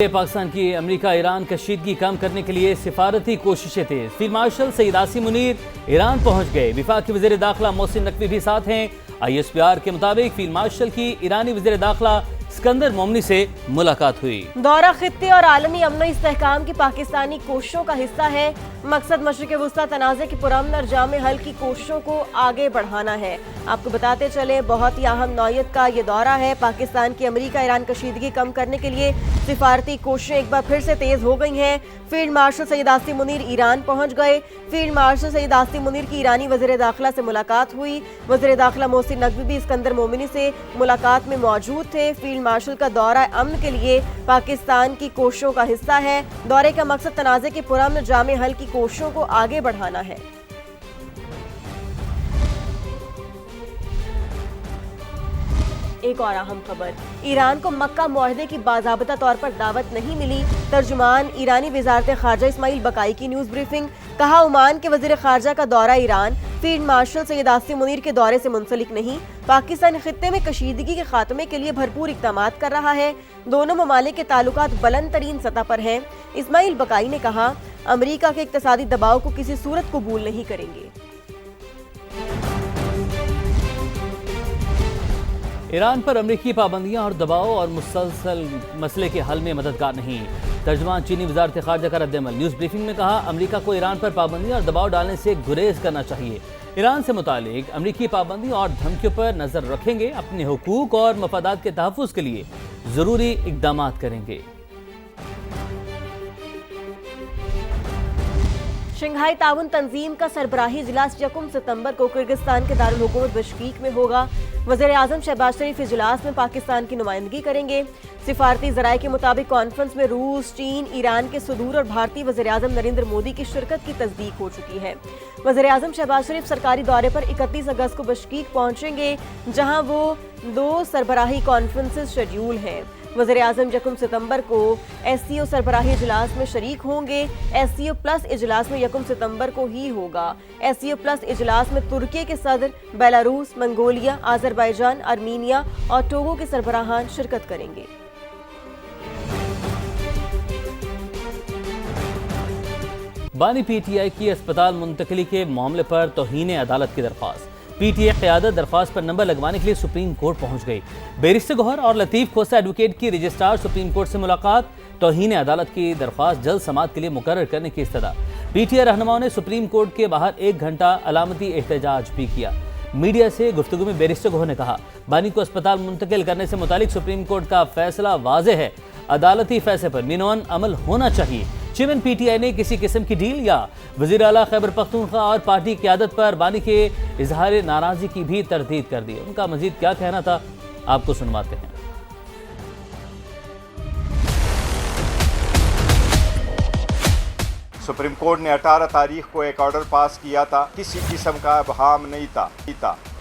پاکستان کی امریکہ ایران کشیدگی کم کرنے کے لیے سفارتی کوششیں تیز۔ فیلڈ مارشل سید عاصم منیر ایران پہنچ گئے۔ وفاقی وزیر داخلہ محسن نقوی بھی ساتھ ہیں۔ ISPR کے مطابق فیلڈ مارشل کی ایرانی وزیر داخلہ اسکندر مومنی سے ملاقات ہوئی۔ دورہ خطے اور عالمی امن و استحکام کی پاکستانی کوششوں کا حصہ ہے۔ مقصد مشرق وسطیٰ تنازع کے پرامن اور جامع حل کی کوششوں کو آگے بڑھانا ہے۔ آپ کو بتاتے چلیں بہت ہی اہم نوعیت کا یہ دورہ ہے۔ پاکستان کی امریکہ ایران کشیدگی کم کرنے کے لیے سفارتی کوششیں ایک بار پھر سے تیز ہو گئی ہیں۔ فیلڈ مارشل سید عاصم منیر ایران پہنچ گئے۔ فیلڈ مارشل سید عاصم منیر کی ایرانی وزیر داخلہ سے ملاقات ہوئی۔ وزیر داخلہ محسن نقوی بھی اسکندر مومنی سے ملاقات میں موجود تھے۔ فیلڈ مارشل کا دورہ امن کے لیے پاکستان کی کوششوں کا حصہ ہے۔ دورے کا مقصد تنازع کے پرامن جامع حل کی کوششوں کو آگے بڑھانا ہے۔ ایک اور اہم خبر، ایران کو مکہ معاہدے کی باضابطہ طور پر دعوت نہیں ملی۔ ترجمان ایرانی وزارت خارجہ اسماعیل بقائی کی نیوز بریفنگ۔ کہا عمان کے وزیر خارجہ کا دورہ ایران فیلڈ مارشل سید عاصم منیر کے دورے سے منسلک نہیں۔ پاکستان خطے میں کشیدگی کے خاتمے کے لیے بھرپور اقدامات کر رہا ہے۔ دونوں ممالک کے تعلقات بلند ترین سطح پر ہیں۔ اسماعیل بقائی نے کہا امریکہ کے اقتصادی دباؤ کو کسی صورت قبول نہیں کریں گے۔ ایران پر امریکی پابندیاں اور دباؤ اور مسلسل مسئلے کے حل میں مددگار نہیں۔ ترجمان چینی وزارت خارجہ کا رد عمل۔ نیوز بریفنگ میں کہا امریکہ کو ایران پر پابندیاں اور دباؤ ڈالنے سے گریز کرنا چاہیے۔ ایران سے متعلق امریکی پابندیوں اور دھمکیوں پر نظر رکھیں گے، اپنے حقوق اور مفادات کے تحفظ کے لیے ضروری اقدامات کریں گے۔ شنگھائی تعاون تنظیم کا سربراہی اجلاس 1 ستمبر کو کرغزستان کے دارالحکومت بشکیک میں ہوگا۔ وزیر اعظم شہباز شریف اجلاس میں پاکستان کی نمائندگی کریں گے۔ سفارتی ذرائع کے مطابق کانفرنس میں روس، چین، ایران کے صدور اور بھارتی وزیر اعظم نریندر مودی کی شرکت کی تصدیق ہو چکی ہے۔ وزیر اعظم شہباز شریف سرکاری دورے پر 31 اگست کو بشکیک پہنچیں گے، جہاں وہ 2 سربراہی کانفرنسز شیڈیول ہیں۔ وزیر اعظم 1 ستمبر کو SCO سربراہی اجلاس میں شریک ہوں گے۔ SCO پلس اجلاس میں 1 ستمبر کو ہی ہوگا۔ SCO پلس اجلاس میں ترکی کے صدر، بیلاروس، منگولیا، آذربائیجان، آرمینیا اور ٹوگو کے سربراہان شرکت کریں گے۔ بانی PTI کی اسپتال منتقلی کے معاملے پر توہین عدالت کی درخواست۔ PTI قیادت درخواست پر نمبر لگوانے کے لیے سپریم کورٹ پہنچ گئی۔ بیرسٹر گوہر اور لطیف کھوسہ ایڈوکیٹ کی رجسٹرار سپریم کورٹ سے ملاقات۔ توہین عدالت کی درخواست جلد سماعت کے لیے مقرر کرنے کی استدعا۔ PTI رہنماؤں نے سپریم کورٹ کے باہر 1 گھنٹہ علامتی احتجاج بھی کیا۔ میڈیا سے گفتگو میں بیرسٹر گوہر نے کہا بانی کو اسپتال منتقل کرنے سے متعلق سپریم کورٹ کا فیصلہ واضح ہے۔ عدالتی فیصلے پر مینوان عمل ہونا چاہیے۔ چیئرمین PTI نے کسی قسم کی ڈیل یا وزیر اعلیٰ خیبر پختونخوا اور پارٹی قیادت پر بانی کے اظہار ناراضی کی بھی تردید کر دی۔ ان کا مزید کیا کہنا تھا آپ کو سنواتے ہیں۔ سپریم کورٹ نے 18 تاریخ کو ایک آرڈر پاس کیا تھا، کسی قسم کا ابہام نہیں تھا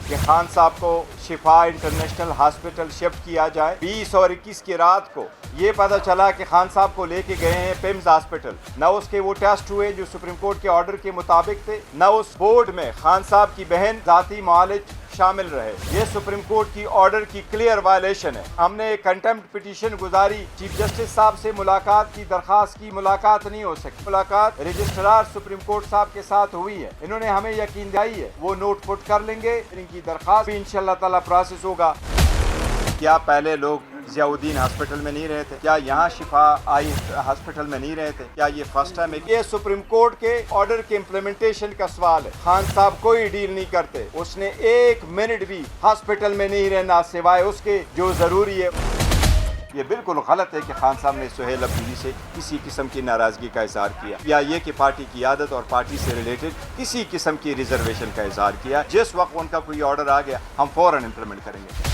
کہ خان صاحب کو شفا انٹرنیشنل ہاسپٹل شفٹ کیا جائے۔ 20 اور 21 کی رات کو یہ پتہ چلا کہ خان صاحب کو لے کے گئے ہیں پیمز ہاسپٹل، نہ اس کے وہ ٹیسٹ ہوئے جو سپریم کورٹ کے آرڈر کے مطابق تھے، نہ اس بورڈ میں خان صاحب کی بہن ذاتی معالج شامل رہے۔ یہ سپریم کورٹ کی آرڈر کی کلیئر وائلیشن ہے۔ ہم نے ایک کنٹمپٹ پٹیشن گزاری، چیف جسٹس صاحب سے ملاقات کی درخواست کی، ملاقات نہیں ہو سکی۔ ملاقات رجسٹرار سپریم کورٹ صاحب کے ساتھ ہوئی ہے، انہوں نے ہمیں یقین دلائی ہے وہ نوٹ پٹ کر لیں گے، ان کی درخواست بھی انشاءاللہ تعالی پروسیس ہوگا۔ کیا پہلے لوگ ضیاء الدین ہاسپٹل میں نہیں رہے تھے؟ کیا یہاں شفا آئی ہاسپٹل میں نہیں رہے تھے؟ کیا یہ فرسٹ ٹائم ہے؟ یہ سپریم کورٹ کے آرڈر کے امپلیمنٹیشن کا سوال ہے۔ خان صاحب کوئی ڈیل نہیں کرتے، اس نے 1 منٹ بھی ہاسپٹل میں نہیں رہنا سوائے اس کے جو ضروری ہے۔ یہ بالکل غلط ہے کہ خان صاحب نے سہیل افریدی سے کسی قسم کی ناراضگی کا اظہار کیا، یا یہ کہ پارٹی کی عادت اور پارٹی سے ریلیٹڈ کسی قسم کی ریزرویشن کا اظہار کیا۔ جس وقت ان کا کوئی آرڈر آ گیا ہم فوراً امپلیمنٹ کریں گے۔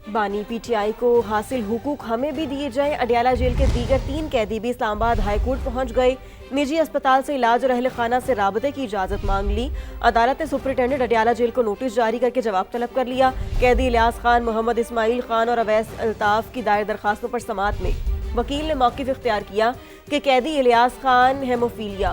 بانی PTI کو حاصل حقوق ہمیں بھی دیے جائیں۔ اڈیالہ جیل کے دیگر 3 قیدی بھی اسلام آباد ہائی کورٹ پہنچ گئے۔ نجی اسپتال سے علاج اور اہل خانہ سے رابطے کی اجازت مانگ لی۔ عدالت نے سپرنٹینڈنٹ اڈیالہ جیل کو نوٹس جاری کر کے جواب طلب کر لیا۔ قیدی الیاس خان، محمد اسماعیل خان اور اویس الطاف کی دائر درخواستوں پر سماعت میں وکیل نے موقف اختیار کیا کہ قیدی الیاس خان ہیموفیلیا